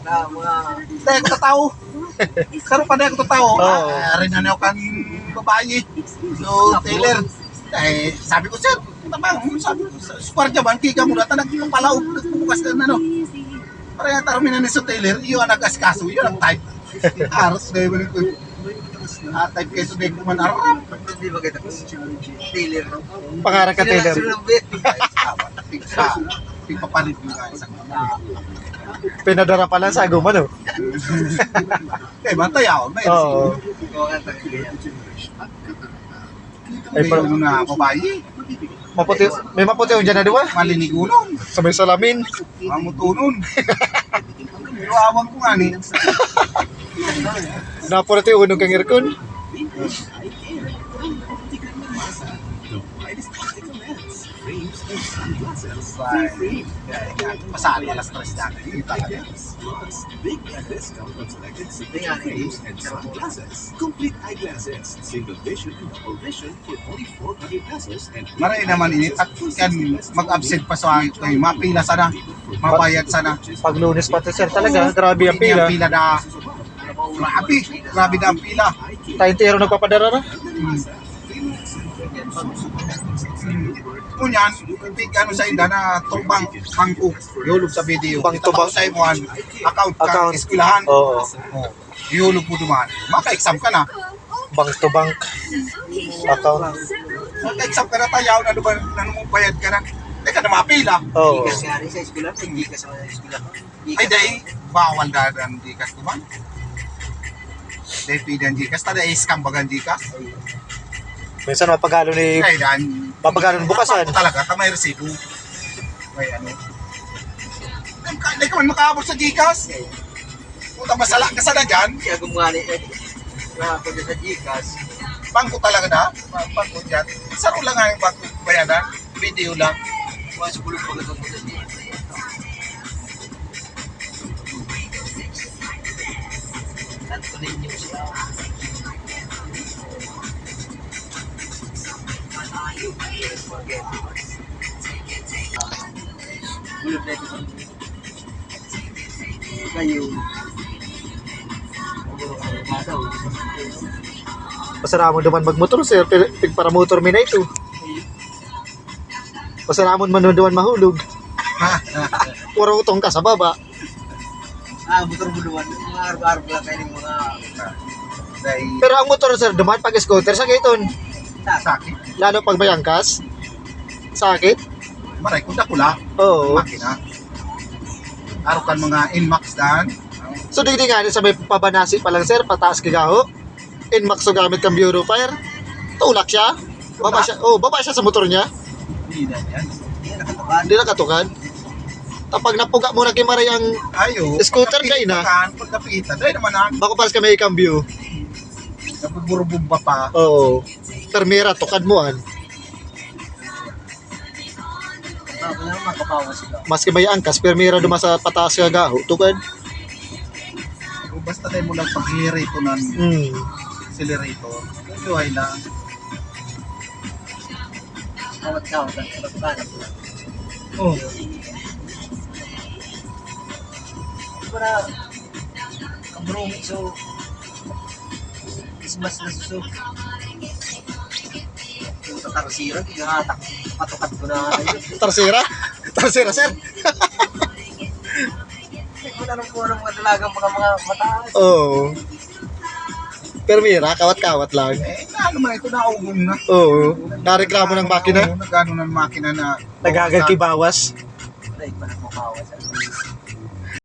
na mga... Dahil ako tataw. Karoon pa dahil ako tataw. Oo. Rin na ako kan babae. So, Taylor. Eh, sabi ko, sir, sabi ko, squardia ba, kika mo data, nagpapalaog, nagpubukas ka na, no? Parang tarumin na ni so Taylor, yun ang nag-askaso, yun ang type. Aros, dahil mo nito. Type kayo today kung man arap. Hindi ba kita ko? Taylor. Pangarap ka, Taylor. Pagpapalit yung guys. Pinadara pala sa aguman, no? Eh, bantay ako. May Oo. Ay, pero na babae. Maputi, may maputi yung dyan na diba? Malinigunon. Sabay salamin. Mamutunon. Pero awang ko nga ni. Napura ito yung unong kang aircon. Pasali alas 3 dati. Hindi talaga. Complete eyeglasses, single vision and double vision for only 400 pesos and Maray naman ini at kan mag-absent pa sa akin. Mapila sana. Mabayad sana. Pag lunes pa ito, sir, talaga. Grabe ang pila. Pila na. Grabe. Grabe na ang pila. Tayong tiro nagpapadara na. Kunyan, big ano sa inda na tubang bangko. Yulog sa video. Bang Itabaw tubang. sa imuhan. Account ka. Account. Eskwelahan. Oo. Yulog po dumaan. Maka-exam ka na. Bank to bank. Account. Maka-exam ka na tayaw na dumaan. Nanumbayad ka na. Hindi ka na mapila. Oo. Gikas nga rin sa eskwela, hindi ka sa eskwela. Ay, dahil bawal dadan di kas kuman. Dahil pidan di kas. Tada scam bagan di kas. Minsan mapagalo ni... Ay, dan. Mapagalo ng bukasan. Talaga, ka may resibo. May ano. Hindi ka man makaabot sa Gcash. Puta masala ka sana dyan. Siya gumali eh. Nakapunta sa Gcash. Bangko talaga na. Bangko dyan. Saro lang nga yung bangko bayadan. Video lang. Mga subulong pagkatong mo sa Gcash. Tanto ninyo siya. Gulog na ito. Kayo. Pasaramon naman magmotor, sir. Para motor mi na ito. Pasaramon man duman mahulog. Puro utong ka sa baba. Motor buluan. Mga araw-araw lang kayo ng mga... Dahil Pero ang motor, sir, duman pag scooter sa gayton. sakit. Lalo pag may angkas. Sakit. Maray, kung dakula. Oo. Makina. Araw kan mga Inmax dan. So digdi nga sa may pabanasi pa lang, sir, pataas kigaho. Inmax so gamit kang bureau fire. Tulak siya. Baba siya. Oh, baba siya sa motor niya. Hindi na yan. Hindi nakatukan. Kapag napuga mo na kay Maray ang Ayo. Scooter kayo na. Pagkapitan. Dahil naman ang bako paras ka may cambio. nabuburubumba pa. Oo. Permira tukad mo an. Kaya makabawas sila. Maski may angkas permira duma sa pataas ka gaho tukad. Basta tayo mo lang pag-rito ng accelerator. Ito ay na. Kawat-kawat ang kalagpanan. Oh. Para kabrumi so ismas na suso. Yung tatarasira, kigahatak. Patukat ko na yun. Tarsira? Tarsira, sir. Kung anong po ng mga dalagang mga mataas. Oo. Permira, kawat-kawat lang. Eh, ano man ito naugong na. Oo. Nareklamo ng makina. Nagano ng makina na Nagagag kibawas. Ay, pa nagmabawas.